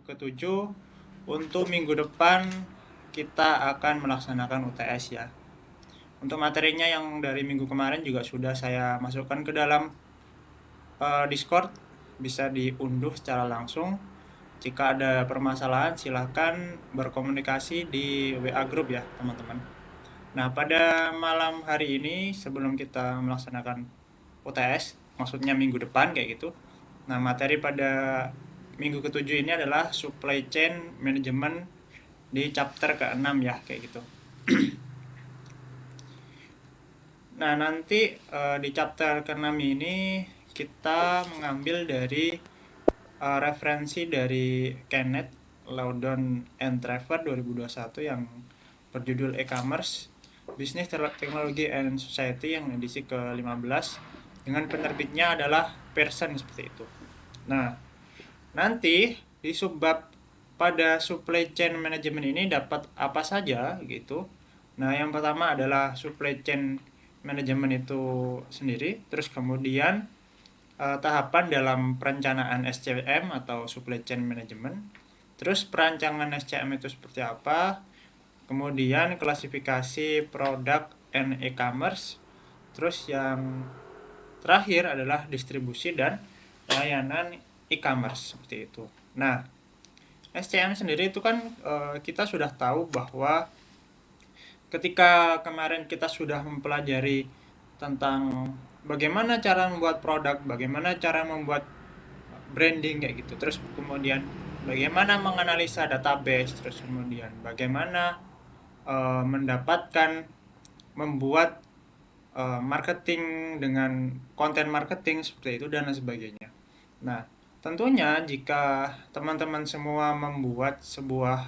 ke-7. Untuk minggu depan kita akan melaksanakan UTS ya. Untuk materinya yang dari minggu kemarin juga sudah saya masukkan ke dalam Discord, bisa diunduh secara langsung. Jika ada permasalahan silahkan berkomunikasi di WA group ya teman-teman. Nah, pada malam hari ini sebelum kita melaksanakan UTS, maksudnya minggu depan kayak gitu. Nah, materi pada minggu ke-7 ini adalah supply chain management di chapter ke-6 ya, kayak gitu. Nah, nanti di chapter ke-6 ini kita mengambil dari referensi dari Kenneth, Loudon and Trevor 2021 yang berjudul E-commerce, Business Technology and Society yang edisi ke-15 dengan penerbitnya adalah Pearson seperti itu. Nah, nanti di subbab pada supply chain management ini dapat apa saja gitu. Nah, yang pertama adalah supply chain management itu sendiri, terus kemudian tahapan dalam perencanaan SCM atau supply chain management, terus perancangan SCM itu seperti apa, kemudian klasifikasi produk and e-commerce, terus yang terakhir adalah distribusi dan layanan e-commerce seperti itu. Nah, SCM sendiri itu kan kita sudah tahu bahwa ketika kemarin kita sudah mempelajari tentang bagaimana cara membuat produk, bagaimana cara membuat branding kayak gitu. Terus kemudian bagaimana menganalisa database, terus kemudian bagaimana membuat marketing dengan konten marketing seperti itu dan lain sebagainya. Nah, tentunya jika teman-teman semua membuat sebuah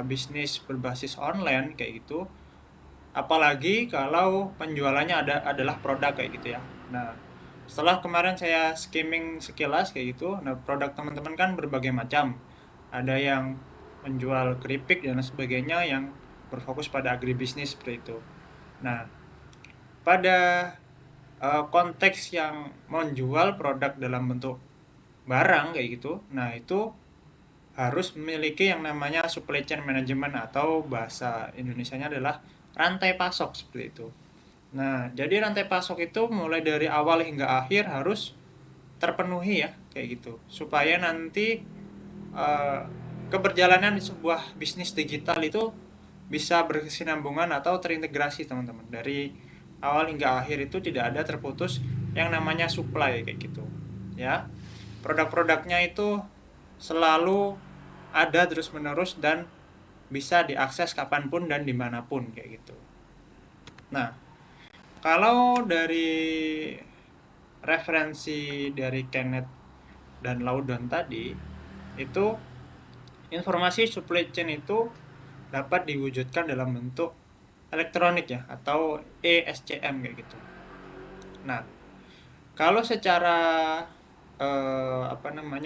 bisnis berbasis online kayak gitu, apalagi kalau penjualannya adalah produk kayak gitu ya. Nah, setelah kemarin saya skimming sekilas kayak gitu, nah produk teman-teman kan berbagai macam. Ada yang menjual keripik dan sebagainya yang berfokus pada agribisnis seperti itu. Nah, pada konteks yang menjual produk dalam bentuk barang kayak gitu, nah itu harus memiliki yang namanya supply chain management atau bahasa Indonesianya adalah rantai pasok seperti itu. Nah, jadi rantai pasok itu mulai dari awal hingga akhir harus terpenuhi ya, kayak gitu. Supaya nanti keberjalanan di sebuah bisnis digital itu bisa berkesinambungan atau terintegrasi teman-teman. Dari awal hingga akhir itu tidak ada terputus yang namanya supply kayak gitu. Ya, produk-produknya itu selalu ada terus-menerus dan bisa diakses kapanpun dan dimanapun kayak gitu. Nah, kalau dari referensi dari Kenneth dan Loudon tadi, itu informasi supply chain itu dapat diwujudkan dalam bentuk elektronik ya, atau ESCM kayak gitu. Nah, kalau secara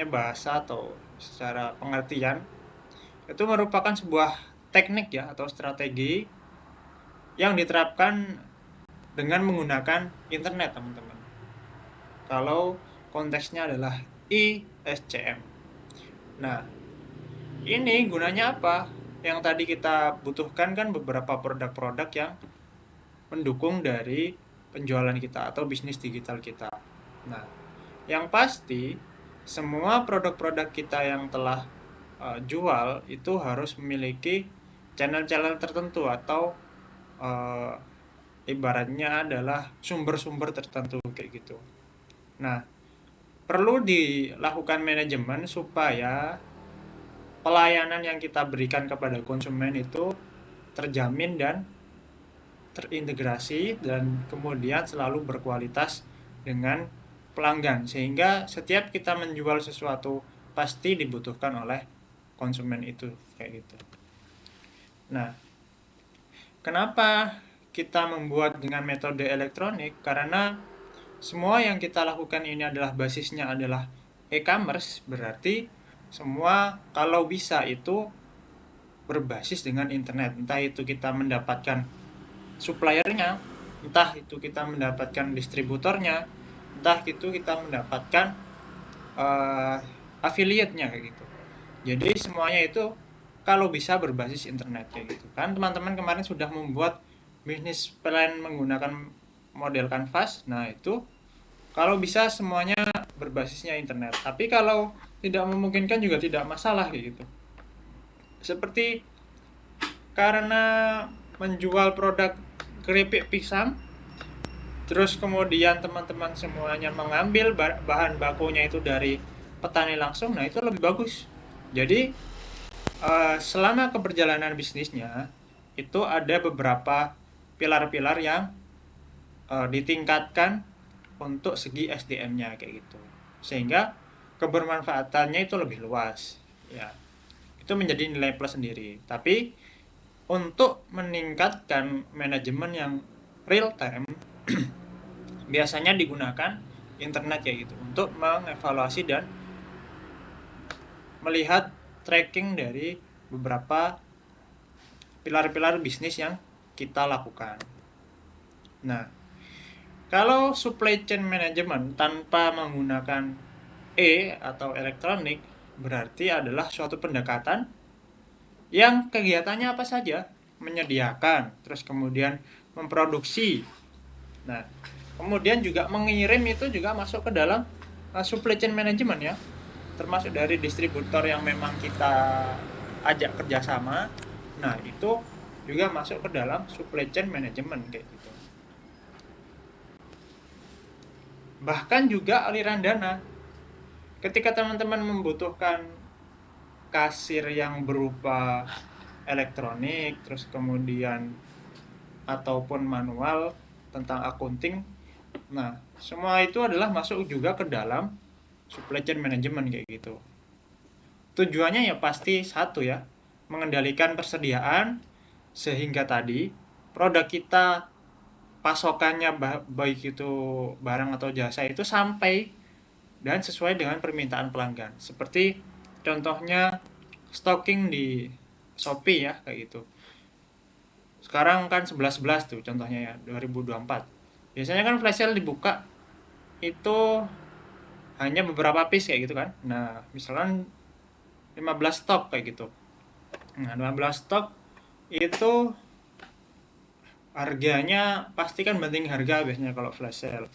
bahasa atau secara pengertian, itu merupakan sebuah teknik ya atau strategi yang diterapkan dengan menggunakan internet teman-teman. Kalau konteksnya adalah ISCM. Nah, ini gunanya apa? Yang tadi kita butuhkan kan beberapa produk-produk yang mendukung dari penjualan kita atau bisnis digital kita. Nah, yang pasti semua produk-produk kita yang telah jual itu harus memiliki channel-channel tertentu atau ibaratnya adalah sumber-sumber tertentu kayak gitu. Nah, perlu dilakukan manajemen supaya pelayanan yang kita berikan kepada konsumen itu terjamin dan terintegrasi dan kemudian selalu berkualitas dengan pelanggan, sehingga setiap kita menjual sesuatu pasti dibutuhkan oleh konsumen itu kayak gitu. Nah, kenapa kita membuat dengan metode elektronik? Karena semua yang kita lakukan ini adalah basisnya adalah e-commerce, berarti semua kalau bisa itu berbasis dengan internet. Entah itu kita mendapatkan suppliernya, entah itu kita mendapatkan distributornya, entah itu kita mendapatkan affiliate-nya kayak gitu. Jadi semuanya itu kalau bisa berbasis internet kayak gitu. Kan teman-teman kemarin sudah membuat bisnis plan menggunakan model Canvas. Nah, itu kalau bisa semuanya berbasisnya internet. Tapi kalau tidak memungkinkan juga tidak masalah kayak gitu. Seperti karena menjual produk keripik pisang, terus kemudian teman-teman semuanya mengambil bahan bakunya itu dari petani langsung, nah itu lebih bagus. Jadi selama keberjalanan bisnisnya itu ada beberapa pilar-pilar yang ditingkatkan untuk segi SDM-nya kayak gitu, sehingga kebermanfaatannya itu lebih luas ya. Itu menjadi nilai plus sendiri. Tapi untuk meningkatkan manajemen yang real time biasanya digunakan internet ya gitu untuk mengevaluasi dan melihat tracking dari beberapa pilar-pilar bisnis yang kita lakukan. Nah, kalau supply chain management tanpa menggunakan atau elektronik berarti adalah suatu pendekatan yang kegiatannya apa saja, menyediakan, terus kemudian memproduksi. Nah, kemudian juga mengirim itu juga masuk ke dalam supply chain management ya, termasuk dari distributor yang memang kita ajak kerjasama. Nah, itu juga masuk ke dalam supply chain management kayak gitu. Bahkan juga aliran dana. Ketika teman-teman membutuhkan kasir yang berupa elektronik, terus kemudian ataupun manual tentang akunting, nah semua itu adalah masuk juga ke dalam supply chain management kayak gitu. Tujuannya ya pasti satu ya, mengendalikan persediaan sehingga tadi produk kita pasokannya baik itu barang atau jasa itu sampai dan sesuai dengan permintaan pelanggan. Seperti contohnya stocking di Shopee ya kayak gitu. Sekarang kan 11.11 tuh contohnya ya 2024. Biasanya kan flash sale dibuka itu hanya beberapa piece kayak gitu kan. Nah, misalkan 15 stok kayak gitu. Nah, 15 stok itu harganya pasti kan banting harga biasanya kalau flash sale.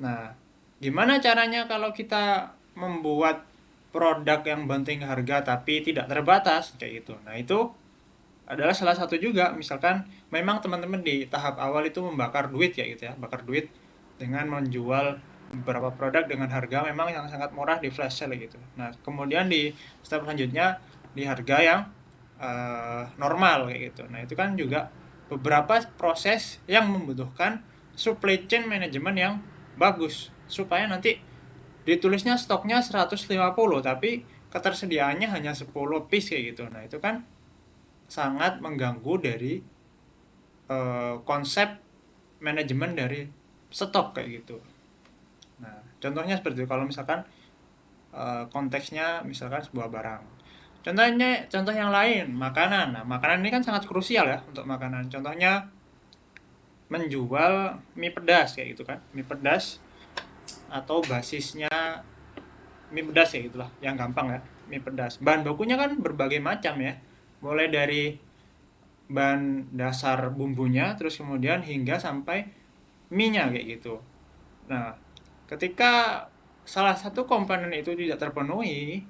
Nah, gimana caranya kalau kita membuat produk yang banting harga tapi tidak terbatas kayak gitu. Nah, itu adalah salah satu juga. Misalkan memang teman-teman di tahap awal itu membakar duit ya gitu ya, bakar duit dengan menjual beberapa produk dengan harga memang yang sangat murah di flash sale gitu. Nah, kemudian di step selanjutnya di harga yang normal kayak gitu. Nah, itu kan juga beberapa proses yang membutuhkan supply chain management yang bagus supaya nanti ditulisnya stoknya 150 tapi ketersediaannya hanya 10 piece kayak gitu. Nah, itu kan sangat mengganggu dari konsep manajemen dari stok kayak gitu. Nah, contohnya seperti itu. Kalau misalkan konteksnya misalkan sebuah barang. Contoh yang lain, makanan. Nah, makanan ini kan sangat krusial ya untuk makanan. Contohnya menjual mie pedas kayak gitu kan. Mie pedas atau basisnya mie pedas ya gitulah, yang gampang ya. Mie pedas. Bahan bakunya kan berbagai macam ya. Mulai dari bahan dasar bumbunya, terus kemudian hingga sampai mie-nya kayak gitu. Nah, ketika salah satu komponen itu tidak terpenuhi,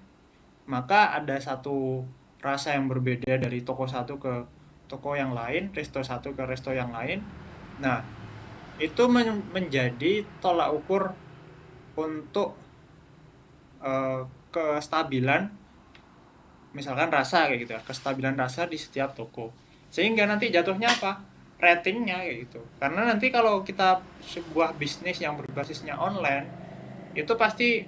maka ada satu rasa yang berbeda dari toko satu ke toko yang lain, resto satu ke resto yang lain. Nah, itu menjadi tolak ukur untuk kestabilan, misalkan rasa kayak gitu ya, kestabilan rasa di setiap toko. Sehingga nanti jatuhnya apa? Ratingnya kayak gitu. Karena nanti kalau kita sebuah bisnis yang berbasisnya online, itu pasti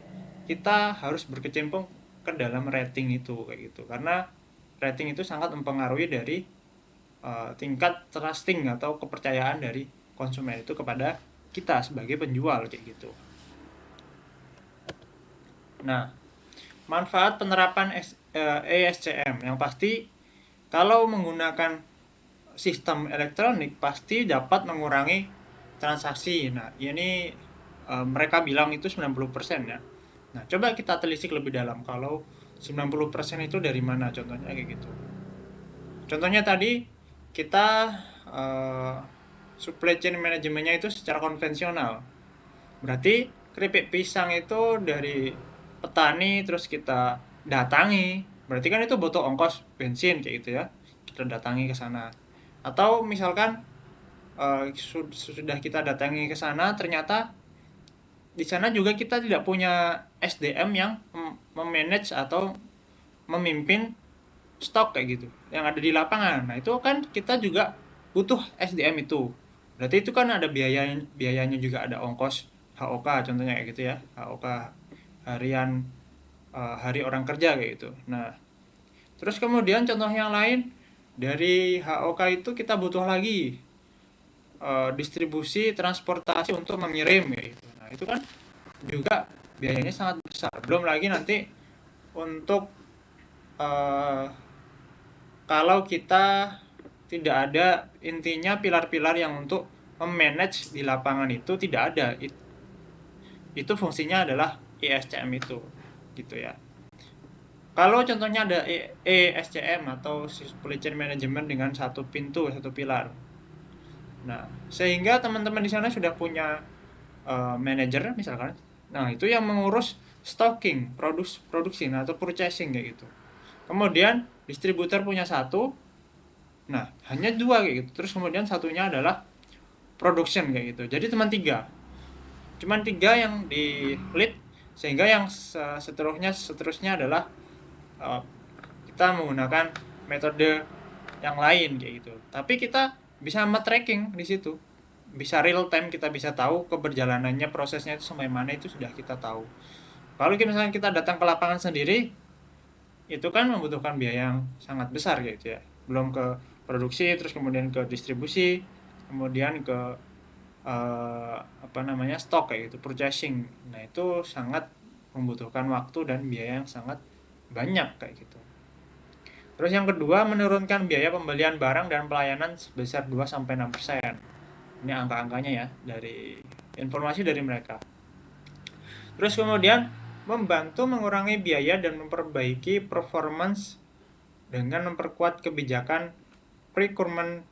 kita harus berkecimpung ke dalam rating itu kayak gitu. Karena rating itu sangat mempengaruhi dari tingkat trusting atau kepercayaan dari konsumen itu kepada kita sebagai penjual kayak gitu. Nah, manfaat penerapan ESCM yang pasti kalau menggunakan sistem elektronik pasti dapat mengurangi transaksi. Nah, ini mereka bilang itu 90% ya. Nah, coba kita telisik lebih dalam kalau 90% itu dari mana contohnya kayak gitu. Contohnya tadi kita uh, supply chain manajemennya itu secara konvensional. Berarti keripik pisang itu dari petani terus kita datangi. Berarti kan itu butuh ongkos bensin kayak gitu ya. Kita datangi ke sana. Atau misalkan sudah kita datangi ke sana ternyata di sana juga kita tidak punya SDM yang memanage atau memimpin stok kayak gitu yang ada di lapangan. Nah, itu kan kita juga butuh SDM itu. Berarti itu kan ada biayanya juga, ada ongkos HOK contohnya kayak gitu ya. HOK harian, hari orang kerja kayak gitu. Nah, terus kemudian contoh yang lain dari HOK itu kita butuh lagi distribusi transportasi untuk mengirim kayak gitu. Nah, itu kan juga biayanya sangat besar. Belum lagi nanti untuk uh, kalau kita tidak ada intinya pilar-pilar yang untuk memanage di lapangan itu tidak ada. Itu fungsinya adalah ESCM itu gitu ya. Kalau contohnya ada ESCM atau Supply Chain Management dengan satu pintu, satu pilar. Nah, sehingga teman-teman di sana sudah punya manajer misalkan. Nah, itu yang mengurus stocking, produksi atau purchasing kayak gitu. Kemudian distributor punya satu. Nah, hanya dua kayak gitu. Terus kemudian satunya adalah production kayak gitu. Jadi cuman tiga yang di lead, sehingga yang seterusnya adalah kita menggunakan metode yang lain kayak gitu. Tapi kita bisa tracking di situ, bisa real time, kita bisa tahu keberjalanannya, prosesnya itu sampai mana itu sudah kita tahu. Kalau misalnya kita datang ke lapangan sendiri, itu kan membutuhkan biaya yang sangat besar gitu ya. Belum ke produksi, terus kemudian ke distribusi, kemudian ke stok kayak gitu, purchasing. Nah, itu sangat membutuhkan waktu dan biaya yang sangat banyak kayak gitu. Terus yang kedua, menurunkan biaya pembelian barang dan pelayanan sebesar 2-6%. Ini angka-angkanya ya, dari informasi dari mereka. Terus kemudian membantu mengurangi biaya dan memperbaiki performance dengan memperkuat kebijakan procurement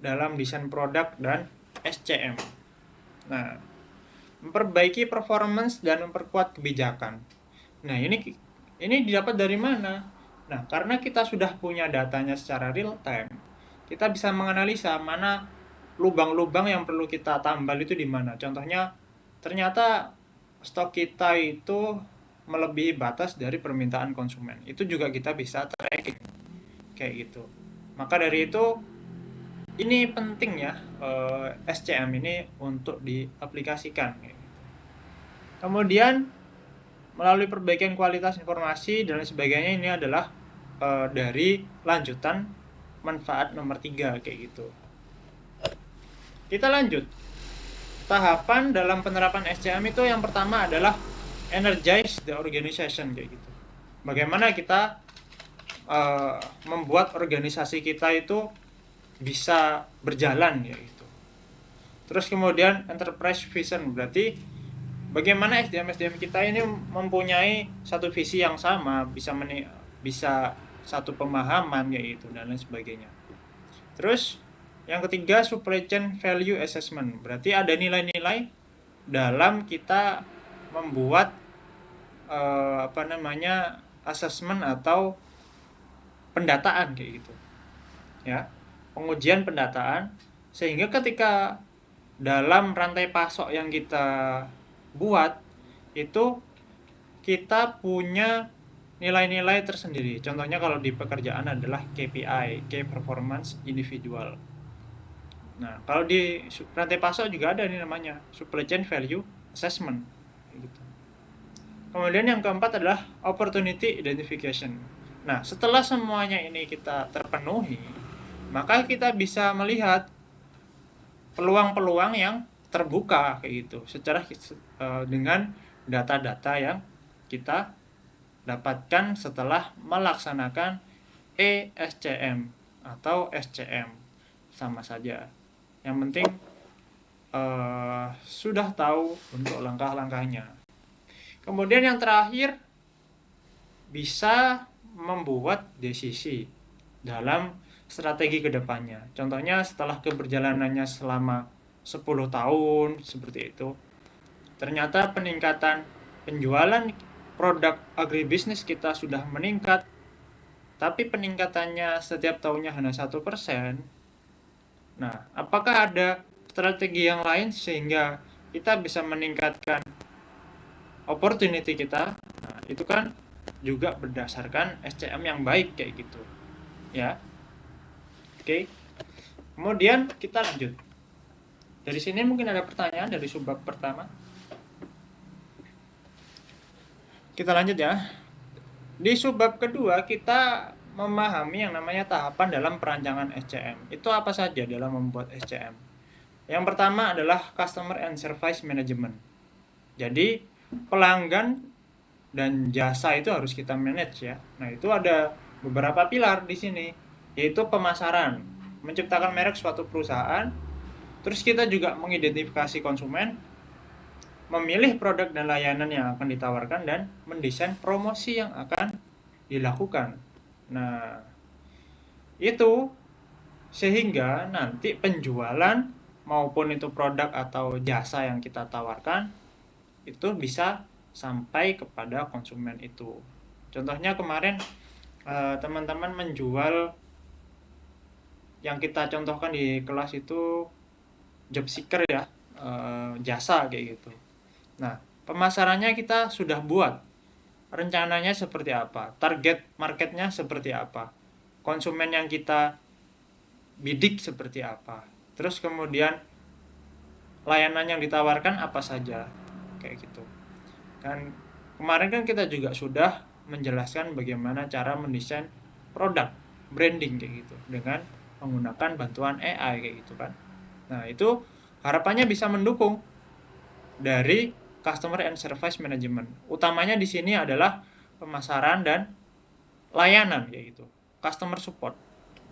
dalam desain produk dan SCM. Nah, memperbaiki performance dan memperkuat kebijakan. Nah, ini didapat dari mana? Nah, karena kita sudah punya datanya secara real time, kita bisa menganalisa mana lubang-lubang yang perlu kita tambal itu di mana. Contohnya, ternyata stok kita itu melebihi batas dari permintaan konsumen. Itu juga kita bisa tracking kayak gitu. Maka dari itu ini penting ya, SCM ini untuk diaplikasikan. Kemudian melalui perbaikan kualitas informasi dan lain sebagainya, ini adalah dari lanjutan manfaat nomor 3 kayak gitu. Kita lanjut. Tahapan dalam penerapan SCM itu yang pertama adalah energize the organization kayak gitu. Bagaimana kita membuat organisasi kita itu bisa berjalan ya gitu. Terus kemudian enterprise vision, berarti bagaimana SDM kita ini mempunyai satu visi yang sama, bisa satu pemahaman kayak gitu dan lain sebagainya. Terus yang ketiga, supply chain value assessment. Berarti ada nilai-nilai dalam kita membuat assessment atau pendataan kayak gitu. Ya. Pengujian pendataan, sehingga ketika dalam rantai pasok yang kita buat itu kita punya nilai-nilai tersendiri. Contohnya kalau di pekerjaan adalah KPI, Key Performance Individual. Nah, kalau di rantai pasok juga ada nih namanya Supply Chain Value Assessment. Gitu. Kemudian yang keempat adalah Opportunity Identification. Nah, setelah semuanya ini kita terpenuhi, maka kita bisa melihat peluang-peluang yang terbuka kayak gitu secara dengan data-data yang kita dapatkan setelah melaksanakan ESCM atau SCM, sama saja. Yang penting sudah tahu untuk langkah-langkahnya. Kemudian yang terakhir, bisa membuat desisi dalam strategi kedepannya. Contohnya setelah keberjalanannya selama 10 tahun seperti itu, ternyata peningkatan penjualan produk agribisnis kita sudah meningkat, tapi peningkatannya setiap tahunnya hanya 1%. Nah, apakah ada strategi yang lain sehingga kita bisa meningkatkan opportunity kita? Nah, itu kan juga berdasarkan SCM yang baik kayak gitu. Ya. Oke. Kemudian kita lanjut. Dari sini mungkin ada pertanyaan dari subbab pertama. Kita lanjut ya. Di subbab kedua kita memahami yang namanya tahapan dalam perancangan SCM. Itu apa saja dalam membuat SCM? Yang pertama adalah Customer and Service Management. Jadi pelanggan dan jasa itu harus kita manage ya. Nah, itu ada beberapa pilar di sini, yaitu pemasaran, menciptakan merek suatu perusahaan. Terus kita juga mengidentifikasi konsumen, memilih produk dan layanan yang akan ditawarkan, dan mendesain promosi yang akan dilakukan. Nah, itu sehingga nanti penjualan maupun itu produk atau jasa yang kita tawarkan itu bisa sampai kepada konsumen itu. Contohnya kemarin teman-teman menjual, yang kita contohkan di kelas itu job seeker ya, jasa kayak gitu. Nah, pemasarannya kita sudah buat, rencananya seperti apa, target marketnya seperti apa, konsumen yang kita bidik seperti apa, terus kemudian layanan yang ditawarkan apa saja, kayak gitu. Dan kemarin kan kita juga sudah menjelaskan bagaimana cara mendesain produk, branding kayak gitu, dengan menggunakan bantuan AI kayak gitu kan. Nah, itu harapannya bisa mendukung dari Customer and Service Management. Utamanya di sini adalah pemasaran dan layanan kayak gitu, customer support.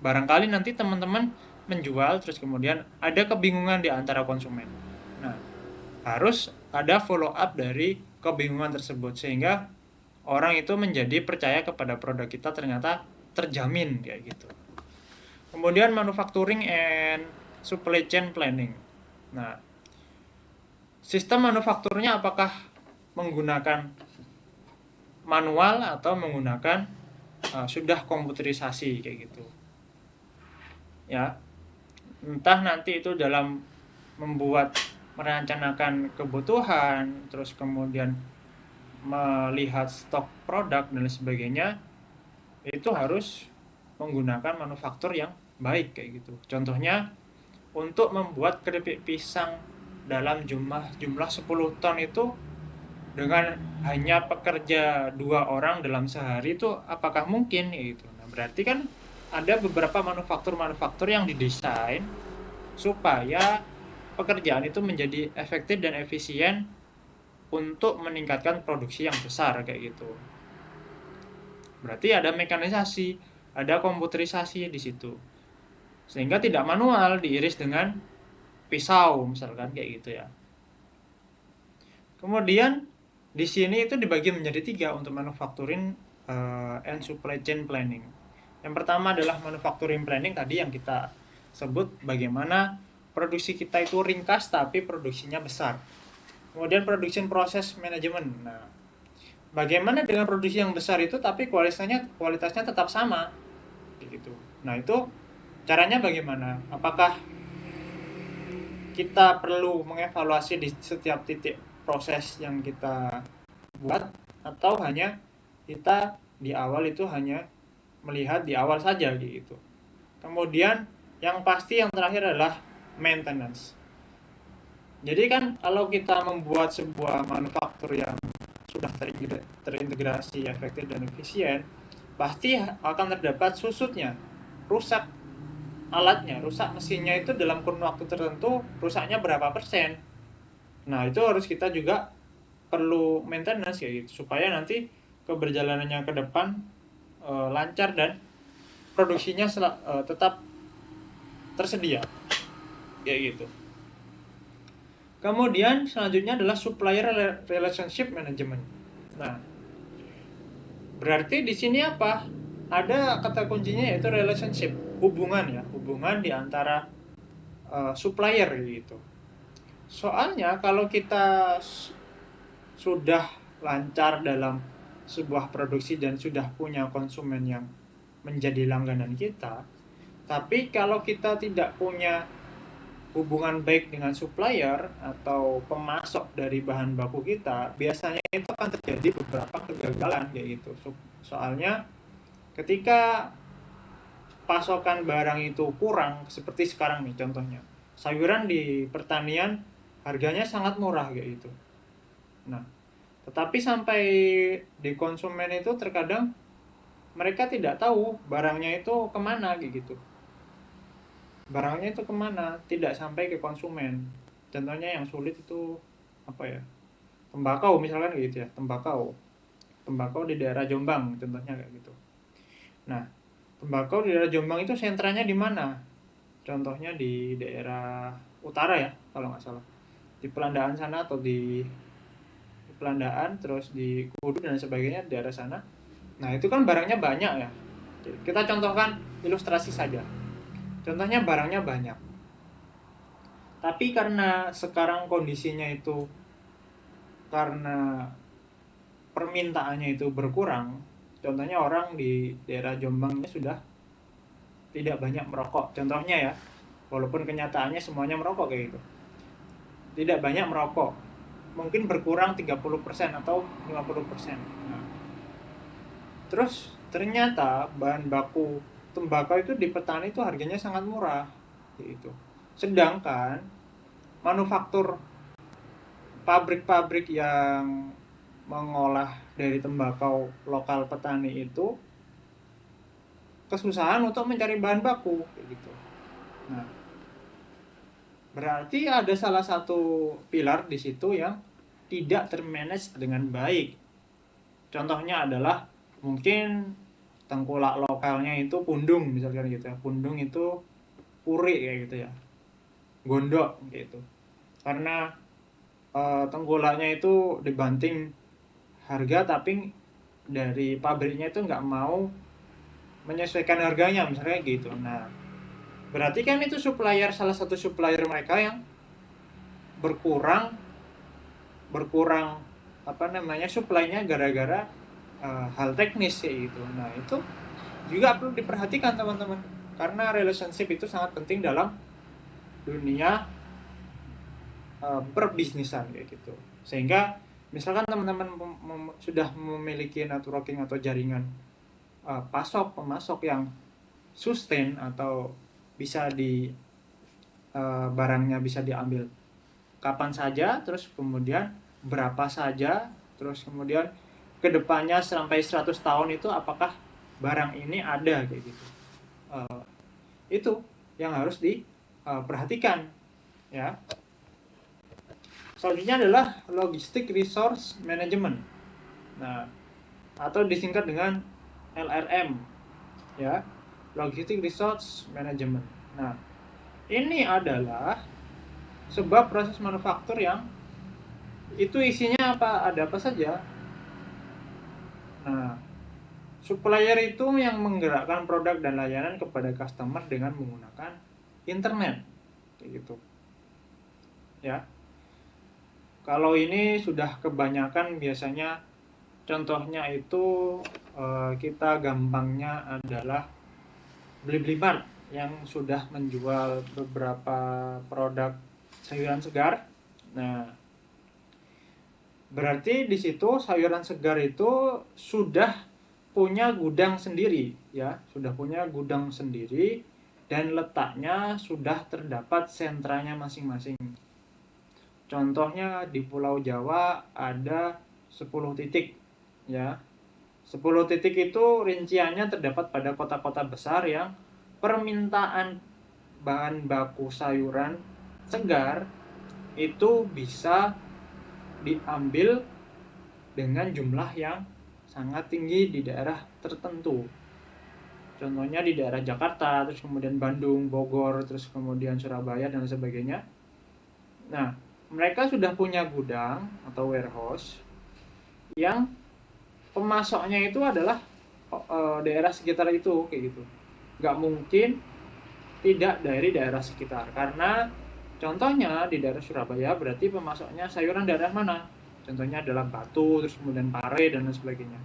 Barangkali nanti teman-teman menjual terus kemudian ada kebingungan di antara konsumen. Nah, harus ada follow up dari kebingungan tersebut sehingga orang itu menjadi percaya kepada produk kita ternyata terjamin kayak gitu. Kemudian manufacturing and supply chain planning. Nah, sistem manufakturnya apakah menggunakan manual atau menggunakan sudah komputerisasi kayak gitu. Ya. Entah nanti itu dalam membuat, merencanakan kebutuhan, terus kemudian melihat stok produk dan sebagainya, itu harus menggunakan manufaktur yang baik kayak gitu. Contohnya untuk membuat keripik pisang dalam jumlah 10 ton itu dengan hanya pekerja 2 orang dalam sehari itu apakah mungkin gitu. Nah, berarti kan ada beberapa manufaktur yang didesain supaya pekerjaan itu menjadi efektif dan efisien untuk meningkatkan produksi yang besar kayak gitu. Berarti ada mekanisasi, ada komputerisasi di situ. Sehingga tidak manual, diiris dengan pisau misalkan kayak gitu ya. Kemudian di sini itu dibagi menjadi 3 untuk manufacturing and supply chain planning. Yang pertama adalah manufacturing planning tadi yang kita sebut bagaimana produksi kita itu ringkas tapi produksinya besar. Kemudian production process management. Nah, bagaimana dengan produksi yang besar itu tapi kualitasnya tetap sama gitu. Nah, itu caranya bagaimana? Apakah kita perlu mengevaluasi di setiap titik proses yang kita buat atau hanya kita di awal itu hanya melihat di awal saja gitu. Kemudian yang pasti yang terakhir adalah maintenance. Jadi kan kalau kita membuat sebuah manufaktur yang sudah terintegrasi efektif dan efisien, pasti akan terdapat susutnya, rusak alatnya, rusak mesinnya itu dalam kurun waktu tertentu, rusaknya berapa persen. Nah, itu harus kita juga perlu maintenance ya gitu, supaya nanti keberjalanannya ke depan lancar dan produksinya tetap tersedia kayak gitu. Kemudian selanjutnya adalah supplier relationship management. Nah, berarti di sini apa? Ada kata kuncinya yaitu relationship, hubungan di antara supplier gitu. Soalnya kalau kita sudah lancar dalam sebuah produksi dan sudah punya konsumen yang menjadi langganan kita, tapi kalau kita tidak punya hubungan baik dengan supplier atau pemasok dari bahan baku kita, biasanya itu akan terjadi beberapa kegagalan kayak gitu. Soalnya ketika pasokan barang itu kurang, seperti sekarang nih contohnya, sayuran di pertanian harganya sangat murah kayak gitu. Nah, tetapi sampai di konsumen itu terkadang mereka tidak tahu barangnya itu kemana gitu. Barangnya itu kemana, tidak sampai ke konsumen. Contohnya yang sulit itu apa ya? Tembakau misalkan gitu ya, tembakau di daerah Jombang contohnya kayak gitu. Nah, tembakau di daerah Jombang itu sentranya di mana? Contohnya di daerah utara ya, kalau nggak salah. Di Pelandaan sana atau di Pelandaan, terus di Kudu dan sebagainya, di daerah sana. Nah, itu kan barangnya banyak ya. Kita contohkan ilustrasi saja. Contohnya barangnya banyak. Tapi karena sekarang kondisinya itu karena permintaannya itu berkurang, contohnya orang di daerah Jombang ini sudah tidak banyak merokok. Contohnya ya, walaupun kenyataannya semuanya merokok kayak gitu. Tidak banyak merokok. Mungkin berkurang 30% atau 50%. Nah, terus ternyata bahan baku tembakau itu di petani itu harganya sangat murah gitu. Sedangkan manufaktur pabrik-pabrik yang mengolah dari tembakau lokal petani itu kesusahan untuk mencari bahan baku gitu. Nah, berarti ada salah satu pilar di situ yang tidak termanage dengan baik. Contohnya adalah mungkin tengkulak lokalnya itu pundung misalkan gitu ya. Pundung itu puri kayak gitu ya. Gondok gitu. Karena tengkulaknya itu dibanting harga tapi dari pabriknya itu nggak mau menyesuaikan harganya misalnya gitu. Nah, berarti kan itu salah satu supplier mereka yang berkurang apa namanya supply-nya gara-gara hal teknis kayak gitu. Nah, itu juga perlu diperhatikan teman-teman, karena relationship itu sangat penting dalam dunia perbisnisan kayak gitu. Sehingga misalkan teman-teman sudah memiliki networking atau jaringan pemasok yang sustain atau bisa barangnya bisa diambil kapan saja, terus kemudian berapa saja, terus kemudian kedepannya sampai 100 tahun itu apakah barang ini ada kayak gitu. Itu yang harus diperhatikan ya. Selanjutnya adalah logistic resource management. Nah, atau disingkat dengan LRM ya, logistic resource management. Nah, ini adalah sebuah proses manufaktur yang itu isinya ada apa saja. Nah, supplier itu yang menggerakkan produk dan layanan kepada customer dengan menggunakan internet kayak gitu ya. Kalau ini sudah kebanyakan biasanya contohnya itu kita gampangnya adalah Blibli Mart yang sudah menjual beberapa produk sayuran segar. Nah, berarti di situ sayuran segar itu sudah punya gudang sendiri ya, sudah punya gudang sendiri dan letaknya sudah terdapat sentranya masing-masing. Contohnya di Pulau Jawa ada 10 titik ya. 10 titik itu rinciannya terdapat pada kota-kota besar yang permintaan bahan baku sayuran segar itu bisa diambil dengan jumlah yang sangat tinggi di daerah tertentu. Contohnya di daerah Jakarta, terus kemudian Bandung, Bogor, terus kemudian Surabaya dan sebagainya. Nah, mereka sudah punya gudang atau warehouse yang pemasoknya itu adalah daerah sekitar itu kayak gitu. Nggak mungkin tidak dari daerah sekitar, karena contohnya di daerah Surabaya berarti pemasoknya sayuran daerah mana? Contohnya adalah Batu, terus kemudian Pare dan lain sebagainya.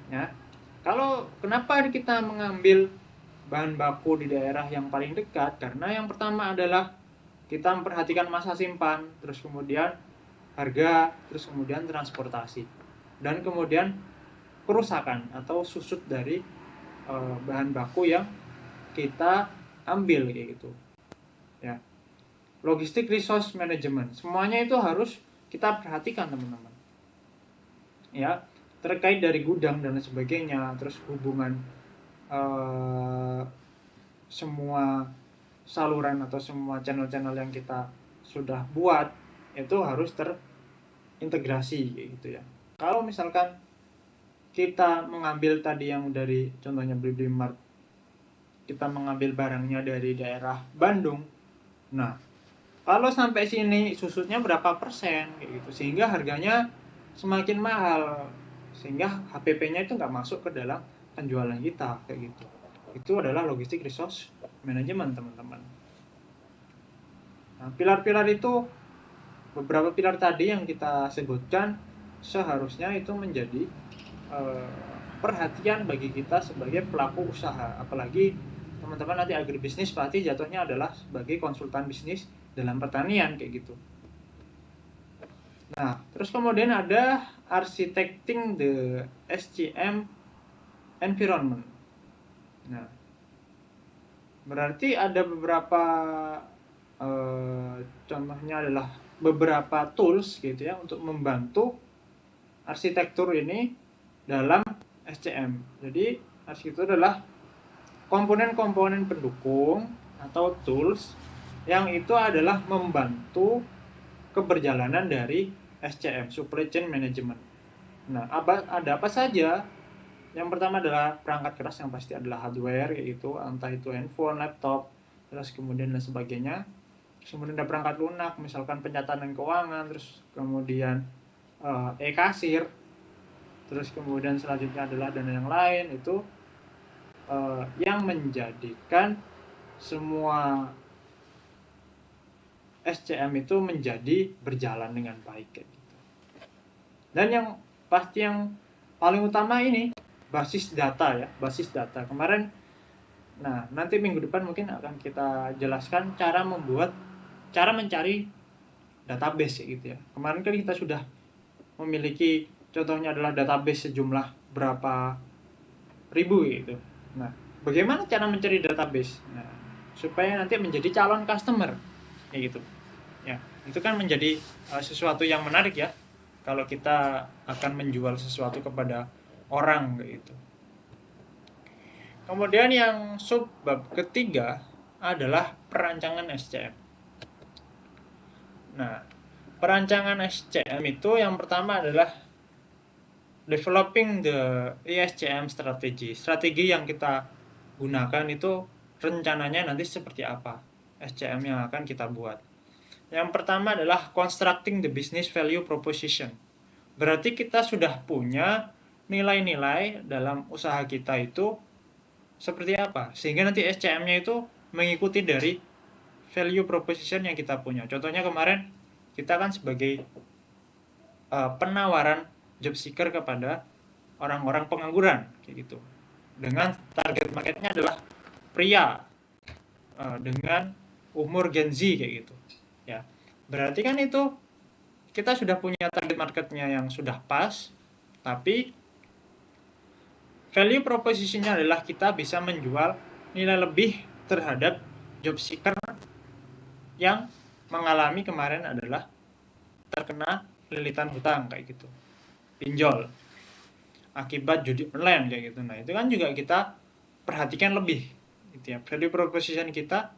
Ya, kalau kenapa kita mengambil bahan baku di daerah yang paling dekat? Karena yang pertama adalah kita memperhatikan masa simpan, terus kemudian harga, terus kemudian transportasi, dan kemudian kerusakan atau susut dari bahan baku yang kita ambil kayak gitu. Ya, logistik resource management, semuanya itu harus kita perhatikan teman-teman. Ya, terkait dari gudang dan sebagainya, terus hubungan semua saluran atau semua channel-channel yang kita sudah buat itu harus terintegrasi kayak gitu ya. Kalau misalkan kita mengambil tadi yang dari contohnya Blibli Mart, kita mengambil barangnya dari daerah Bandung, nah kalau sampai sini susutnya berapa persen kayak gitu, sehingga harganya semakin mahal, sehingga HPP-nya itu nggak masuk ke dalam penjualan kita kayak gitu. Itu adalah logistik resource management teman-teman. Nah, pilar-pilar itu, beberapa pilar tadi yang kita sebutkan seharusnya itu menjadi perhatian bagi kita sebagai pelaku usaha, apalagi teman-teman nanti agribisnis pasti jatuhnya adalah sebagai konsultan bisnis dalam pertanian kayak gitu. Nah, terus kemudian ada architecting the SCM environment. Nah, berarti ada beberapa contohnya adalah beberapa tools gitu ya untuk membantu arsitektur ini dalam SCM. Jadi arsitektur adalah komponen-komponen pendukung atau tools yang itu adalah membantu keberjalanan dari SCM, supply chain management. Nah, ada apa saja? Yang pertama adalah perangkat keras, yang pasti adalah hardware, yaitu entah itu handphone, laptop, terus kemudian dan sebagainya. Terus kemudian ada perangkat lunak, misalkan pencatatan keuangan, terus kemudian e-kasir, terus kemudian selanjutnya adalah dana yang lain, itu yang menjadikan semua SCM itu menjadi berjalan dengan baik gitu. Dan yang pasti yang paling utama ini basis data ya, basis data. Kemarin, nah nanti minggu depan mungkin akan kita jelaskan cara mencari database gitu ya. Kemarin kan kita sudah memiliki, contohnya adalah database sejumlah berapa ribu gitu. Nah, bagaimana cara mencari database? Nah, supaya nanti menjadi calon customer, kayak gitu. Ya, itu kan menjadi sesuatu yang menarik ya, kalau kita akan menjual sesuatu kepada orang, kayak gitu. Kemudian yang subbab ketiga adalah perancangan SCM. Nah, perancangan SCM itu yang pertama adalah developing the ESCM strategy. Strategi yang kita gunakan itu rencananya nanti seperti apa SCM yang akan kita buat. Yang pertama adalah constructing the business value proposition. Berarti kita sudah punya nilai-nilai dalam usaha kita itu seperti apa, sehingga nanti SCM-nya itu mengikuti dari value proposition yang kita punya. Contohnya kemarin kita kan sebagai penawaran job seeker kepada orang-orang pengangguran kayak gitu, dengan target marketnya adalah pria dengan umur Gen Z kayak gitu ya. Berarti kan itu kita sudah punya target marketnya yang sudah pas, tapi value proposition-nya adalah kita bisa menjual nilai lebih terhadap job seeker yang mengalami kemarin adalah terkena lilitan hutang kayak gitu, pinjol akibat judi online kayak gitu. Nah, itu kan juga kita perhatikan lebih gitu ya. Value proposition kita,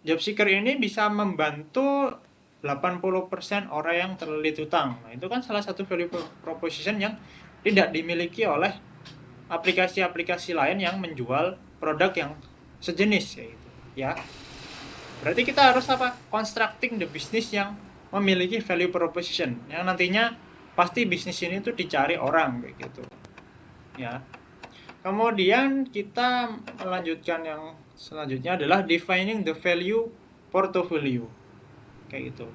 job seeker ini bisa membantu 80% orang yang terlilit hutang. Nah, itu kan salah satu value proposition yang tidak dimiliki oleh aplikasi-aplikasi lain yang menjual produk yang sejenis kayak gitu ya. Berarti kita harus apa? Constructing the business yang memiliki value proposition, yang nantinya pasti bisnis ini tuh dicari orang kayak gitu. ya. Kemudian kita melanjutkan yang selanjutnya adalah defining the value portfolio. Kayak gitu.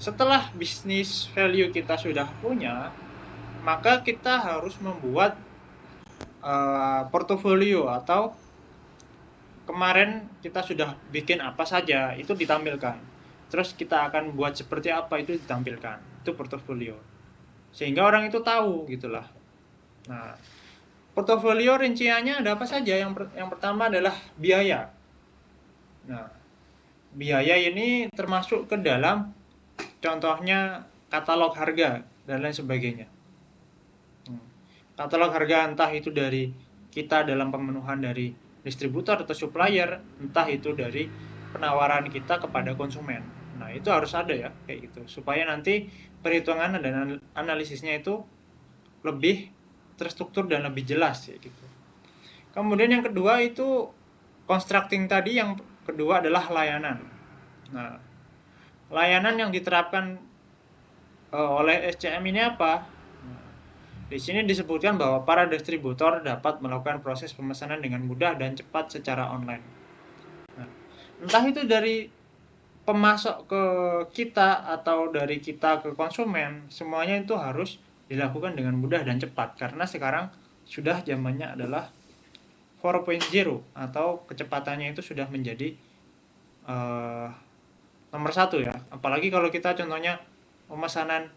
Setelah bisnis value kita sudah punya, maka kita harus membuat portofolio, atau kemarin kita sudah bikin apa saja itu ditampilkan. Terus kita akan buat seperti apa itu ditampilkan. Itu portofolio. Sehingga orang itu tahu gitulah. Nah, portofolio rinciannya ada apa saja? Yang pertama adalah biaya. Nah, biaya ini termasuk ke dalam contohnya katalog harga dan lain sebagainya. Katalog harga entah itu dari kita dalam pemenuhan dari distributor atau supplier, entah itu dari penawaran kita kepada konsumen. Nah, itu harus ada ya, kayak gitu. Supaya nanti perhitungan dan analisisnya itu lebih terstruktur dan lebih jelas ya gitu. Kemudian yang kedua itu constructing tadi, yang kedua adalah layanan. Nah, layanan yang diterapkan oleh SCM ini apa? Di sini disebutkan bahwa para distributor dapat melakukan proses pemesanan dengan mudah dan cepat secara online. Nah, entah itu dari pemasok ke kita atau dari kita ke konsumen, semuanya itu harus dilakukan dengan mudah dan cepat, karena sekarang sudah zamannya adalah 4.0 atau kecepatannya itu sudah menjadi nomor satu ya. Apalagi kalau kita contohnya pemesanan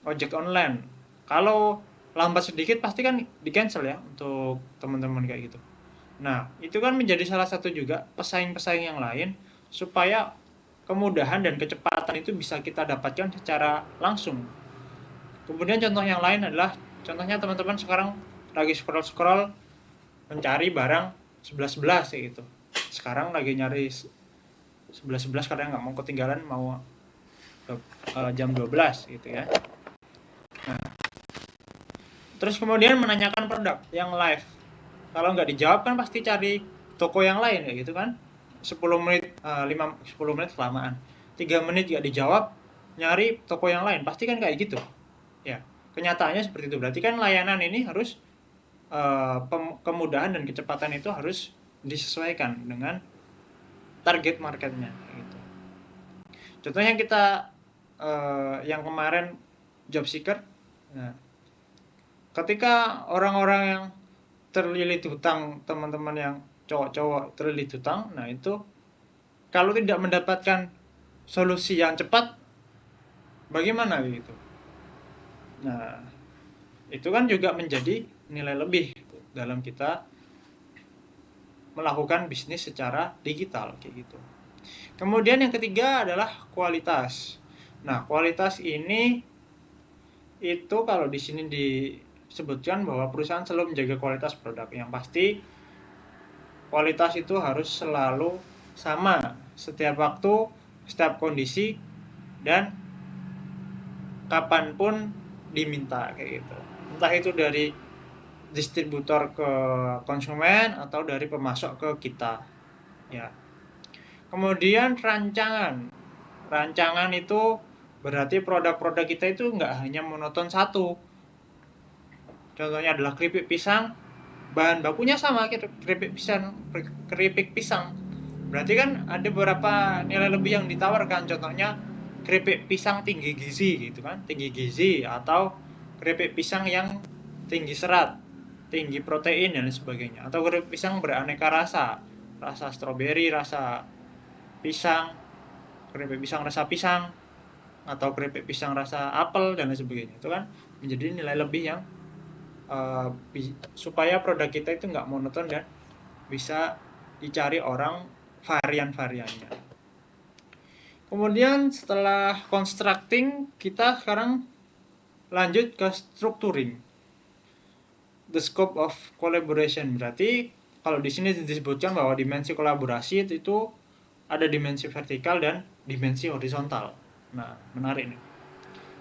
ojek online, kalau lambat sedikit pasti kan di cancel ya untuk teman-teman kayak gitu. Nah, itu kan menjadi salah satu juga pesaing-pesaing yang lain supaya kemudahan dan kecepatan itu bisa kita dapatkan secara langsung. Kemudian contoh yang lain adalah, contohnya teman-teman sekarang lagi scroll-scroll mencari barang 11.11 kayak gitu. Sekarang lagi nyari 11.11 karena nggak mau ketinggalan, mau jam 12 gitu ya. Nah, terus kemudian menanyakan produk yang live. Kalau nggak dijawab kan pasti cari toko yang lain ya gitu kan. 10 menit 10 menit kelamaan. 3 menit nggak dijawab, nyari toko yang lain. Pasti kan kayak gitu. Ya, kenyataannya seperti itu. Berarti kan layanan ini harus kemudahan dan kecepatan itu harus disesuaikan dengan target marketnya gitu. Contohnya kita yang kemarin job seeker. Nah, ketika orang-orang yang terlilit hutang, teman-teman yang cowok-cowok terlilit hutang, nah itu kalau tidak mendapatkan solusi yang cepat, bagaimana gitu? Nah, itu kan juga menjadi nilai lebih dalam kita melakukan bisnis secara digital kayak gitu. Kemudian yang ketiga adalah kualitas. Nah, kualitas ini itu kalau di sini disebutkan bahwa perusahaan selalu menjaga kualitas produk. Yang pasti kualitas itu harus selalu sama setiap waktu, setiap kondisi, dan kapanpun diminta kayak gitu. Entah itu dari distributor ke konsumen atau dari pemasok ke kita ya. Kemudian rancangan itu berarti produk-produk kita itu nggak hanya monoton satu. Contohnya adalah keripik pisang, bahan bakunya sama, keripik pisang. Berarti kan ada beberapa nilai lebih yang ditawarkan. Contohnya keripik pisang tinggi gizi gitu kan, tinggi gizi, atau keripik pisang yang tinggi serat, tinggi protein dan sebagainya. Atau keripik pisang beraneka rasa, rasa stroberi, rasa pisang, keripik pisang rasa pisang, atau keripik pisang rasa apel dan lain sebagainya. Itu kan menjadi nilai lebih yang supaya produk kita itu nggak monoton dan bisa dicari orang varian-variannya. Kemudian setelah constructing, kita sekarang lanjut ke structuring. The scope of collaboration, berarti kalau di sini disebutkan bahwa dimensi kolaborasi itu ada dimensi vertikal dan dimensi horizontal. Nah, menarik nih.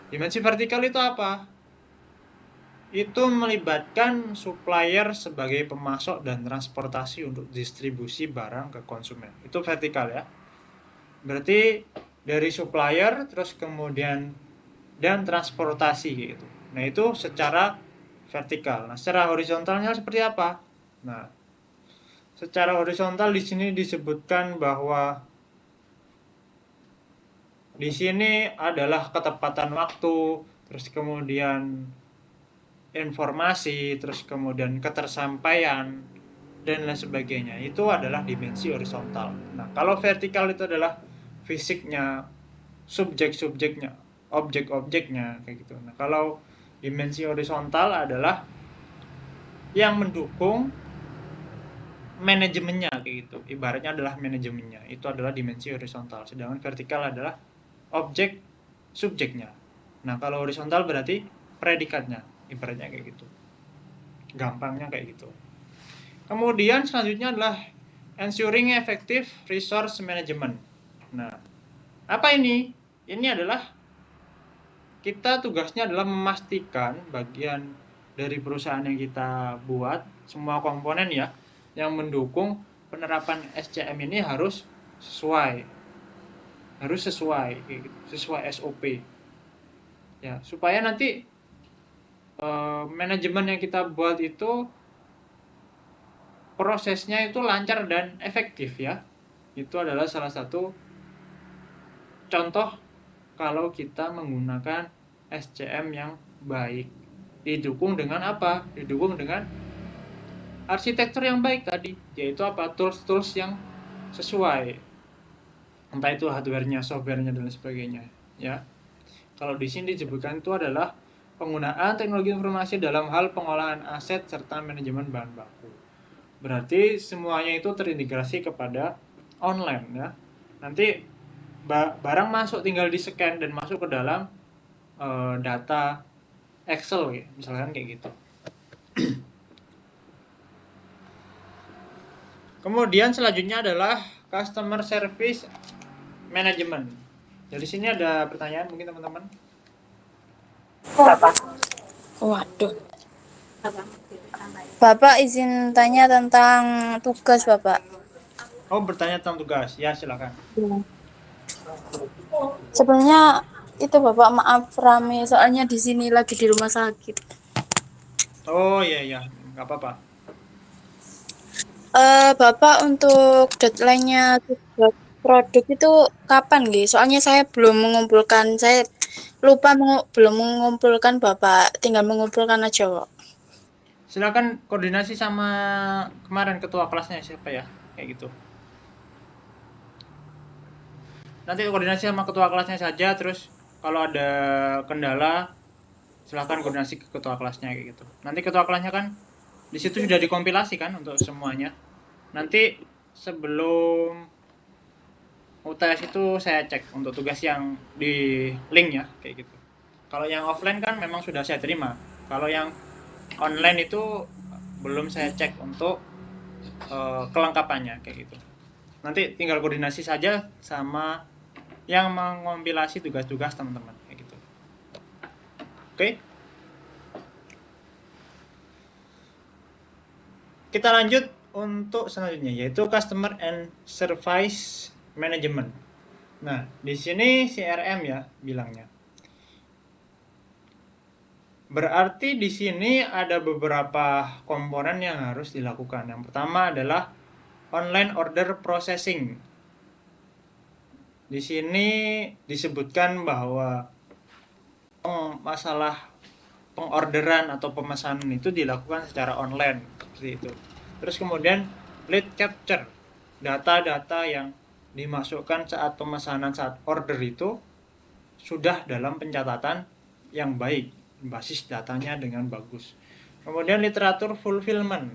Dimensi vertikal itu apa? Itu melibatkan supplier sebagai pemasok dan transportasi untuk distribusi barang ke konsumen. Itu vertikal ya. Berarti dari supplier terus kemudian dan transportasi gitu. Nah, itu secara vertikal. Nah, secara horizontalnya seperti apa? Nah, secara horizontal di sini disebutkan bahwa di sini adalah ketepatan waktu, terus kemudian informasi, terus kemudian ketersampaian, dan lain sebagainya. Itu adalah dimensi horizontal. Nah, kalau vertikal itu adalah fisiknya, subjek-subjeknya, objek-objeknya, kayak gitu. Nah, kalau dimensi horizontal adalah yang mendukung manajemennya, kayak gitu. Ibaratnya adalah manajemennya. Itu adalah dimensi horizontal. Sedangkan vertikal adalah objek subjeknya. Nah, kalau horizontal berarti predikatnya, ibaratnya kayak gitu. Gampangnya kayak gitu. Kemudian selanjutnya adalah ensuring effective resource management. Nah, apa ini? Ini adalah kita tugasnya adalah memastikan bagian dari perusahaan yang kita buat, semua komponen ya, yang mendukung penerapan SCM ini harus sesuai. Harus sesuai, sesuai SOP. Ya, supaya nanti manajemen yang kita buat itu prosesnya itu lancar dan efektif ya. Itu adalah salah satu contoh kalau kita menggunakan SCM yang baik. Didukung dengan apa? Didukung dengan arsitektur yang baik tadi, yaitu apa? Tools-tools yang sesuai. Entah itu hardware-nya, software-nya, dan sebagainya. Ya. Kalau di sini disebutkan itu adalah penggunaan teknologi informasi dalam hal pengolahan aset serta manajemen bahan baku. Berarti semuanya itu terintegrasi kepada online ya. Nanti barang masuk tinggal di scan dan masuk ke dalam data Excel ya, misalkan kayak gitu. Kemudian selanjutnya adalah customer service management. Jadi sini ada pertanyaan mungkin teman-teman. Waduh. Bapak izin tanya tentang tugas, Bapak. Oh, bertanya tentang tugas. Ya, silakan. Sebenarnya itu Bapak, maaf rame soalnya di sini lagi di rumah sakit. Oh, iya, nggak apa-apa. Bapak untuk deadline-nya tugas produk itu kapan, Nggih? Soalnya saya belum mengumpulkan, saya lupa belum mengumpulkan Bapak, tinggal mengumpulkan aja, Pak. Silakan koordinasi sama kemarin ketua kelasnya siapa ya, kayak gitu. Nanti koordinasi sama ketua kelasnya saja, terus kalau ada kendala silakan koordinasi ke ketua kelasnya kayak gitu. Nanti ketua kelasnya kan di situ sudah dikompilasi kan untuk semuanya. Nanti sebelum UTS itu saya cek untuk tugas yang di link ya, kayak gitu. Kalau yang offline kan memang sudah saya terima. Kalau yang online itu belum saya cek untuk kelengkapannya kayak gitu. Nanti tinggal koordinasi saja sama yang mengompilasi tugas-tugas teman-teman kayak gitu. Oke. Kita lanjut untuk selanjutnya yaitu customer and service management. Nah, di sini CRM ya bilangnya. Berarti di sini ada beberapa komponen yang harus dilakukan. Yang pertama adalah online order processing. Di sini disebutkan bahwa masalah pengorderan atau pemesanan itu dilakukan secara online seperti itu. Terus kemudian lead capture, data-data yang dimasukkan saat pemesanan, saat order itu sudah dalam pencatatan yang baik, basis datanya dengan bagus. Kemudian literatur fulfillment,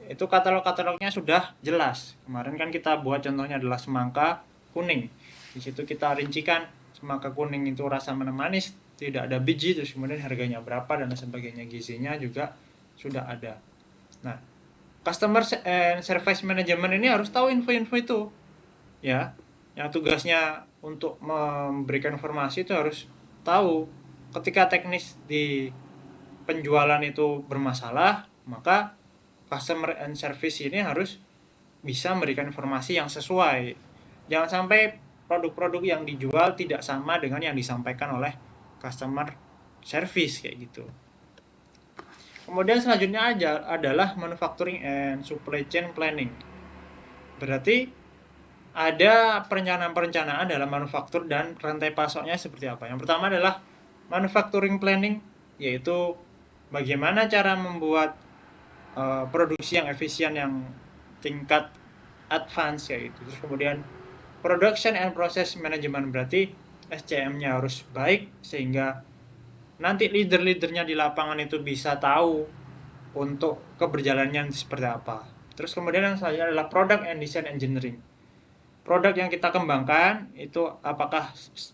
itu katalog-katalognya sudah jelas. Kemarin kan kita buat contohnya adalah semangka kuning. Di situ kita rincikan semangka kuning itu rasa manis, tidak ada biji, terus kemudian harganya berapa dan sebagainya, gizinya juga sudah ada. Nah, customer and service management ini harus tahu info-info itu. Ya, yang tugasnya untuk memberikan informasi itu harus tahu ketika teknis di penjualan itu bermasalah, maka customer and service ini harus bisa memberikan informasi yang sesuai. Jangan sampai produk-produk yang dijual tidak sama dengan yang disampaikan oleh customer service kayak gitu. Kemudian selanjutnya adalah manufacturing and supply chain planning. Berarti ada perencanaan-perencanaan dalam manufaktur dan rantai pasoknya seperti apa. Yang pertama adalah manufacturing planning, yaitu bagaimana cara membuat produksi yang efisien, yang tingkat advance, yaitu. Terus kemudian production and process management, berarti SCM-nya harus baik sehingga nanti leader-leadernya di lapangan itu bisa tahu untuk keberjalanannya seperti apa. Terus kemudian yang selanjutnya adalah product and design engineering. Produk yang kita kembangkan itu apakah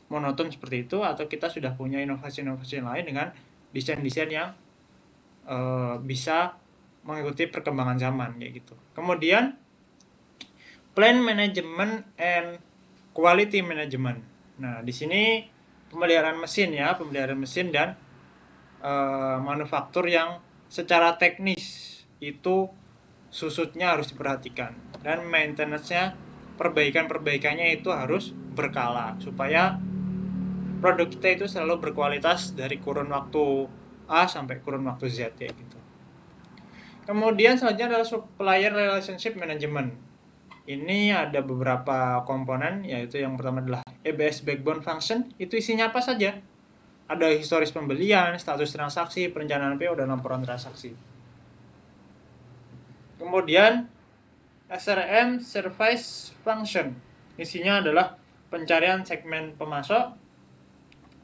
monoton seperti itu atau kita sudah punya inovasi-inovasi lain dengan desain-desain yang bisa mengikuti perkembangan zaman kayak gitu. Kemudian plan management and quality management. Nah, di sini pemeliharaan mesin dan manufaktur yang secara teknis itu susutnya harus diperhatikan, dan maintenance-nya, perbaikannya itu harus berkala supaya produk kita itu selalu berkualitas dari kurun waktu A sampai kurun waktu Z ya gitu. Kemudian selanjutnya adalah supplier relationship management. Ini ada beberapa komponen, yaitu yang pertama adalah EBS backbone function. Itu isinya apa saja? Ada historis pembelian, status transaksi, perencanaan PO, dan laporan transaksi. Kemudian SRM service function. Isinya adalah pencarian segmen pemasok,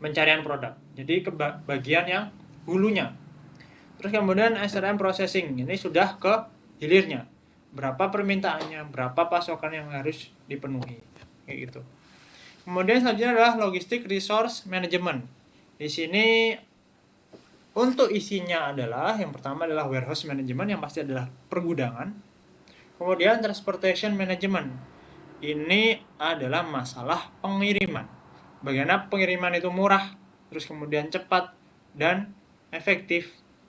pencarian produk. Jadi ke bagian yang hulunya. Terus kemudian SRM processing. Ini sudah ke hilirnya. Berapa permintaannya, berapa pasokan yang harus dipenuhi, kayak gitu. Kemudian selanjutnya adalah logistik resource management. Di sini untuk isinya adalah yang pertama adalah warehouse management, yang pasti adalah pergudangan. Kemudian transportation management. Ini adalah masalah pengiriman. Bagaimana pengiriman itu murah, terus kemudian cepat dan efektif.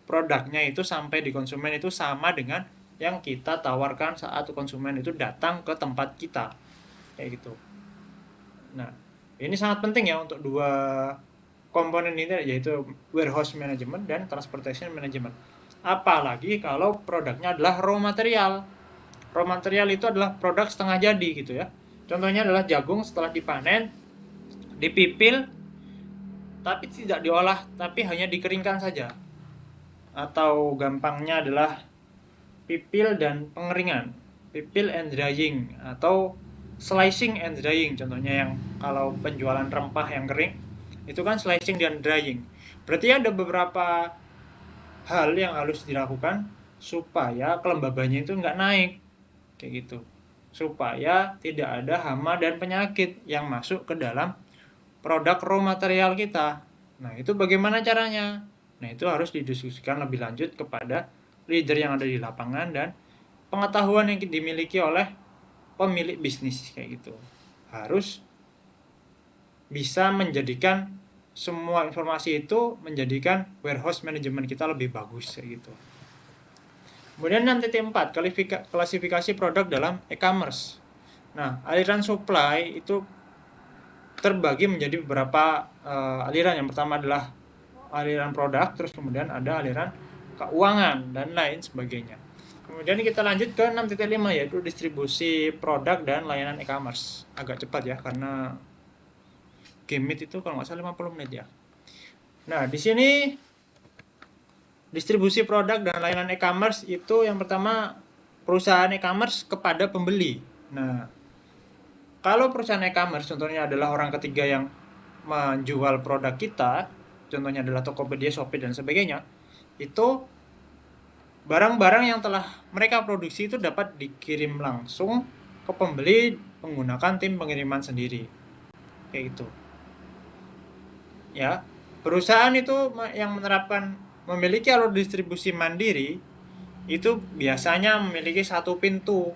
Produknya itu sampai di konsumen itu sama dengan yang kita tawarkan saat konsumen itu datang ke tempat kita, kayak gitu. Nah, ini sangat penting ya untuk dua komponen ini, yaitu warehouse management dan transportation management. Apalagi kalau produknya adalah raw material. Raw material itu adalah produk setengah jadi gitu ya. Contohnya adalah jagung setelah dipanen, dipipil, tapi tidak diolah, tapi hanya dikeringkan saja. Atau gampangnya adalah pipil dan pengeringan, pipil and drying, atau slicing and drying. Contohnya yang kalau penjualan rempah yang kering, itu kan slicing dan drying. Berarti ada beberapa hal yang harus dilakukan supaya kelembabannya itu nggak naik, kayak gitu. Supaya tidak ada hama dan penyakit yang masuk ke dalam produk raw material kita. Nah, itu bagaimana caranya? Nah, itu harus didiskusikan lebih lanjut kepada leader yang ada di lapangan dan pengetahuan yang dimiliki oleh pemilik bisnis, kayak gitu. Harus bisa menjadikan semua informasi itu menjadikan warehouse management kita lebih bagus, kayak gitu. Kemudian yang titik 4, klasifikasi produk dalam e-commerce. Nah, aliran supply itu terbagi menjadi beberapa aliran. Yang pertama adalah aliran produk, terus kemudian ada aliran keuangan dan lain sebagainya. Kemudian kita lanjut ke 6.5, yaitu distribusi produk dan layanan e-commerce. Agak cepat ya karena game meet itu kalau nggak salah 50 menit ya. Nah, di sini distribusi produk dan layanan e-commerce itu yang pertama perusahaan e-commerce kepada pembeli. Nah, kalau perusahaan e-commerce contohnya adalah orang ketiga yang menjual produk kita, contohnya adalah Tokopedia, Shopee, dan sebagainya, itu barang-barang yang telah mereka produksi itu dapat dikirim langsung ke pembeli menggunakan tim pengiriman sendiri, kayak gitu. Ya, perusahaan itu yang menerapkan memiliki alur distribusi mandiri itu biasanya memiliki satu pintu,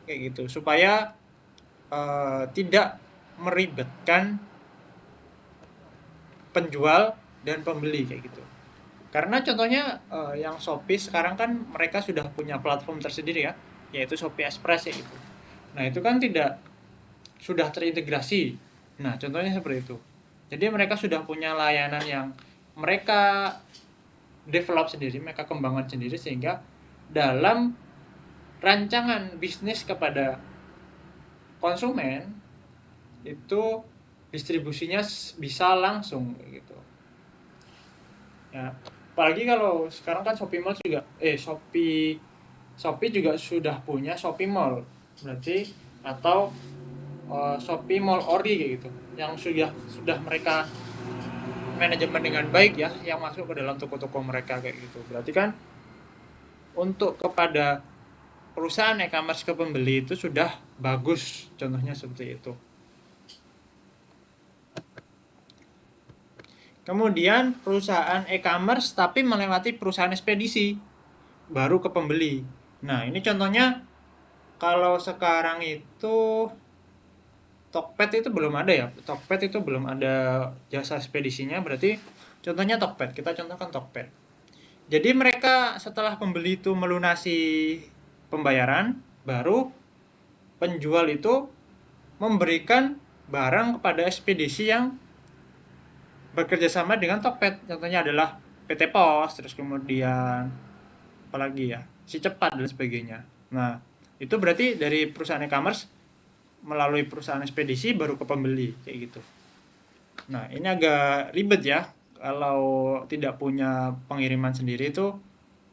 kayak gitu, supaya tidak meribetkan penjual dan pembeli, kayak gitu. Karena contohnya yang Shopee sekarang kan mereka sudah punya platform tersendiri ya, yaitu Shopee Express ya gitu. Nah, itu kan sudah terintegrasi. Nah, contohnya seperti itu. Jadi mereka sudah punya layanan yang mereka develop sendiri, mereka kembangkan sendiri, sehingga dalam rancangan bisnis kepada konsumen itu distribusinya bisa langsung gitu. Ya, apalagi kalau sekarang kan Shopee Mall juga Shopee juga sudah punya Shopee Mall, berarti, atau Shopee Mall Ori kayak gitu, yang sudah mereka manajemen dengan baik ya, yang masuk ke dalam toko-toko mereka kayak gitu. Berarti kan untuk kepada perusahaan e-commerce ke pembeli itu sudah bagus, contohnya seperti itu. Kemudian perusahaan e-commerce tapi melewati perusahaan ekspedisi baru ke pembeli. Nah, ini contohnya kalau sekarang itu Tokped itu belum ada ya. Tokped itu belum ada jasa ekspedisinya, berarti contohnya Tokped. Kita contohkan Tokped. Jadi mereka setelah pembeli itu melunasi pembayaran, baru penjual itu memberikan barang kepada ekspedisi yang bekerja sama dengan Tokped. Contohnya adalah PT Pos, terus kemudian apalagi ya, Si Cepat dan sebagainya. Nah, itu berarti dari perusahaan e-commerce melalui perusahaan ekspedisi baru ke pembeli kayak gitu. Nah, ini agak ribet ya, kalau tidak punya pengiriman sendiri itu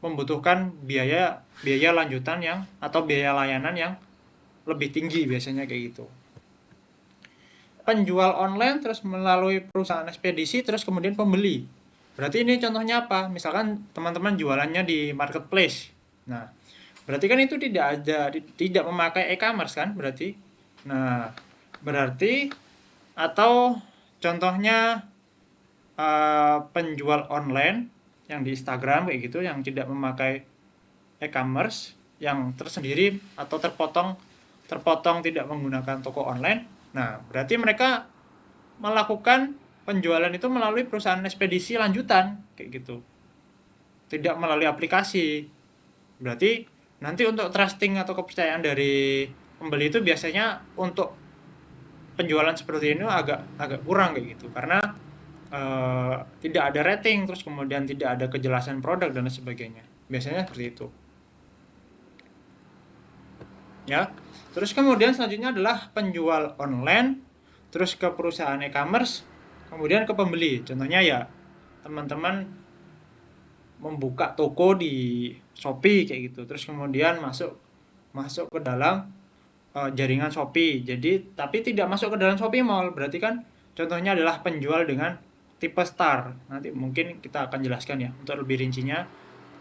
membutuhkan biaya lanjutan atau biaya layanan yang lebih tinggi biasanya kayak gitu. Penjual online terus melalui perusahaan ekspedisi terus kemudian pembeli. Berarti ini contohnya apa? Misalkan teman-teman jualannya di marketplace. Nah, berarti kan itu tidak memakai e-commerce kan berarti. Nah, berarti atau contohnya penjual online yang di Instagram kayak gitu yang tidak memakai e-commerce, yang tersendiri atau terpotong tidak menggunakan toko online. Nah, berarti mereka melakukan penjualan itu melalui perusahaan ekspedisi lanjutan kayak gitu. Tidak melalui aplikasi. Berarti nanti untuk trusting atau kepercayaan dari pembeli itu biasanya untuk penjualan seperti ini agak kurang kayak gitu, karena tidak ada rating, terus kemudian tidak ada kejelasan produk dan sebagainya. Biasanya seperti itu. Ya. Terus kemudian selanjutnya adalah penjual online, terus ke perusahaan e-commerce, kemudian ke pembeli. Contohnya ya, teman-teman membuka toko di Shopee kayak gitu, terus kemudian masuk ke dalam jaringan Shopee. Jadi tapi tidak masuk ke dalam Shopee Mall. Berarti kan contohnya adalah penjual dengan tipe star. Nanti mungkin kita akan jelaskan ya untuk lebih rincinya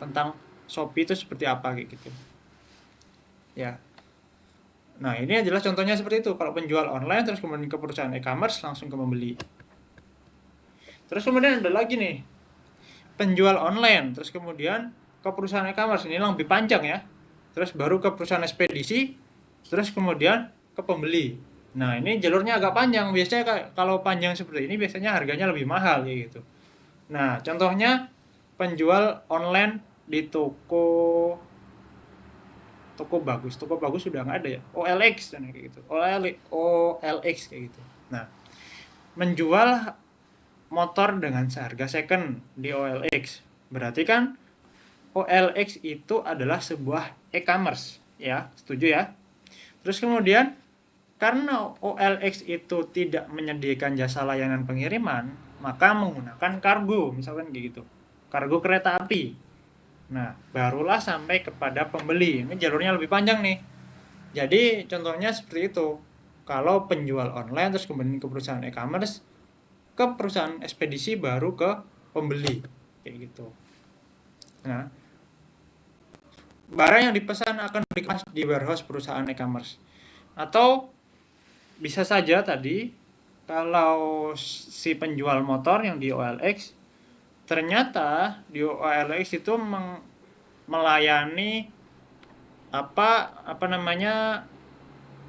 tentang Shopee itu seperti apa kayak gitu. Ya. Nah, ini adalah contohnya seperti itu. Kalau penjual online terus kemudian ke perusahaan e-commerce langsung ke pembeli. Terus kemudian ada lagi nih, penjual online terus kemudian ke perusahaan e-commerce. Ini lebih panjang ya. Terus baru ke perusahaan ekspedisi, terus kemudian ke pembeli. Nah, ini jalurnya agak panjang. Biasanya kalau panjang seperti ini biasanya harganya lebih mahal kayak gitu. Nah, contohnya penjual online di toko bagus. Toko bagus sudah nggak ada ya. OLX dan kayak gitu. OLX kayak gitu. Nah, menjual motor dengan seharga second di OLX. Berarti kan OLX itu adalah sebuah e-commerce, ya. Setuju ya? Terus kemudian karena OLX itu tidak menyediakan jasa layanan pengiriman, maka menggunakan kargo, misalkan kayak gitu. Kargo kereta api. Nah, barulah sampai kepada pembeli. Ini jalurnya lebih panjang nih. Jadi, contohnya seperti itu. Kalau penjual online, terus kemudian ke perusahaan e-commerce, ke perusahaan ekspedisi, baru ke pembeli. Kayak gitu. Nah, barang yang dipesan akan dikemas di warehouse perusahaan e-commerce. Atau bisa saja tadi, kalau si penjual motor yang di OLX, ternyata di OLX itu melayani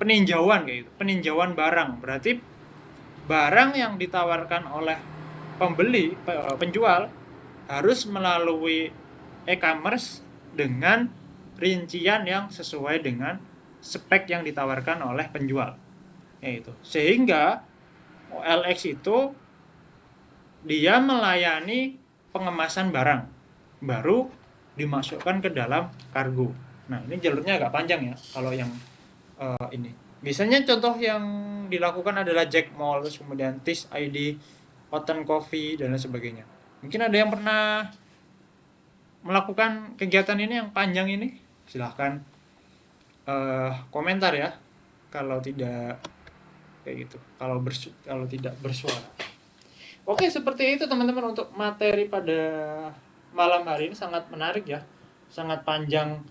peninjauan kayak gitu, peninjauan barang. Berarti barang yang ditawarkan oleh penjual harus melalui e-commerce dengan rincian yang sesuai dengan spek yang ditawarkan oleh penjual. Yaitu. Sehingga OLX itu dia melayani pengemasan barang. baru dimasukkan ke dalam kargo. Nah, ini jalurnya agak panjang ya kalau yang ini. Biasanya contoh yang dilakukan adalah Jack Mall, terus kemudian Tis ID, Houghton Coffee, dan lain sebagainya. Mungkin ada yang pernah melakukan kegiatan ini yang panjang ini? Silahkan komentar ya kalau tidak kayak gitu, kalau tidak bersuara. Oke, seperti itu teman-teman untuk materi pada malam hari ini. Sangat menarik ya, sangat panjang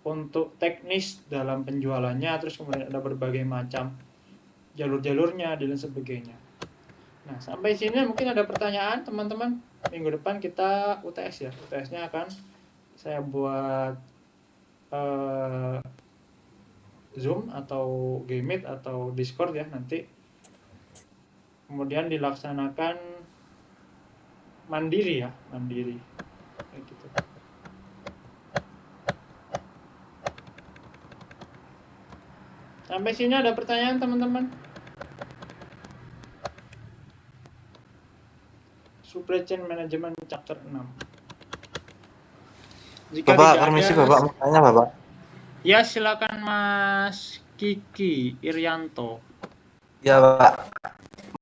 untuk teknis dalam penjualannya, terus kemudian ada berbagai macam jalur-jalurnya dan lain sebagainya. Nah, sampai sini mungkin ada pertanyaan teman-teman. Minggu depan kita UTS ya, UTS-nya akan saya buat Zoom atau Gmeet atau Discord ya nanti. Kemudian dilaksanakan mandiri ya, mandiri. Kayak gitu. Sampai sini ada pertanyaan teman-teman? Supply Chain Management Chapter 6. Jika Bapak, tidak permisi ada, Bapak, mau tanya Bapak. ya silakan Mas Kiki Irianto. Ya Pak,